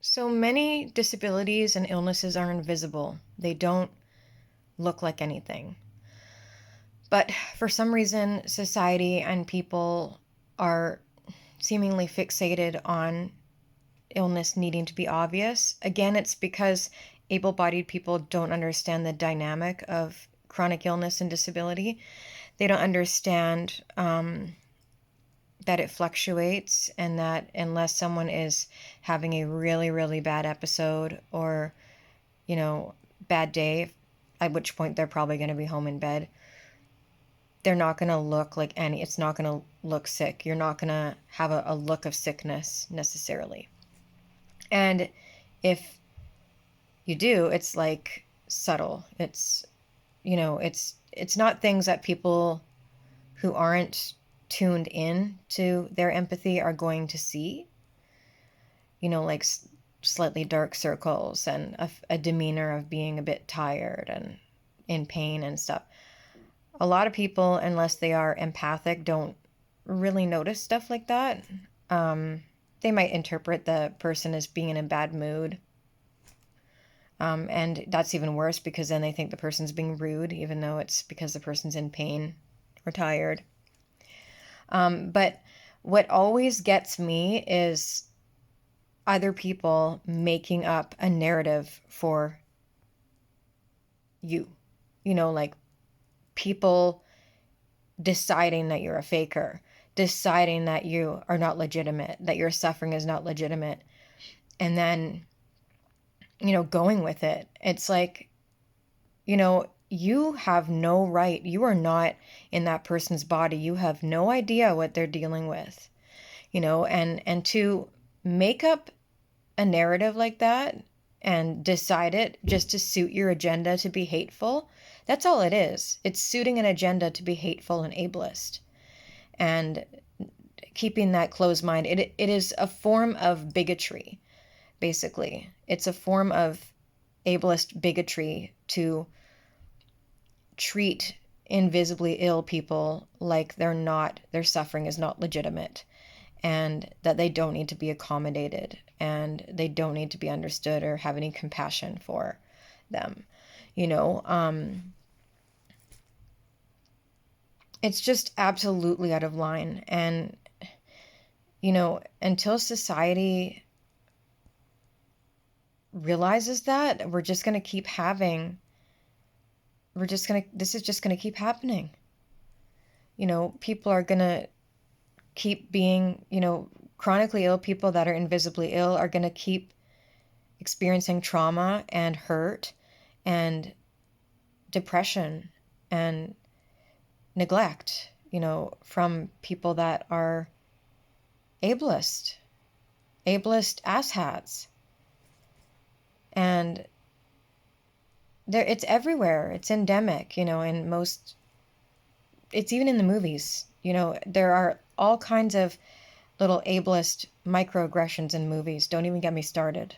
So many disabilities and illnesses are invisible. They don't look like anything. But for some reason, society and people are seemingly fixated on illness needing to be obvious. Again, it's because able bodied people don't understand the dynamic of chronic illness and disability. They don't understand that it fluctuates, and that unless someone is having a really, really bad episode or, bad day, at which point they're probably going to be home in bed, they're not going to look like it's not going to look sick. You're not going to have a look of sickness necessarily. And if you do, it's like subtle. It's not things that people who aren't tuned in to their empathy are going to see, like slightly dark circles and a demeanor of being a bit tired and in pain and stuff. A lot of people, unless they are empathic, don't really notice stuff like that. They might interpret the person as being in a bad mood. And that's even worse, because then they think the person's being rude, even though it's because the person's in pain or tired. But what always gets me is other people making up a narrative for you. Like people deciding that you're a faker, deciding that you are not legitimate, that your suffering is not legitimate, and then, going with it. It's like, you have no right. You are not in that person's body. You have no idea what they're dealing with, and to make up a narrative like that and decide it just to suit your agenda to be hateful. That's all it is. It's suiting an agenda to be hateful and ableist. And keeping that closed mind, it is a form of bigotry, basically. It's a form of ableist bigotry to treat invisibly ill people like their suffering is not legitimate, and that they don't need to be accommodated, and they don't need to be understood or have any compassion for them. It's just absolutely out of line. And, until society realizes that, this is just going to keep happening. People are going to keep being, chronically ill people that are invisibly ill are going to keep experiencing trauma and hurt and depression and neglect, from people that are ableist asshats. And it's everywhere. It's endemic, in most, it's even in the movies. There are all kinds of little ableist microaggressions in movies. Don't even get me started.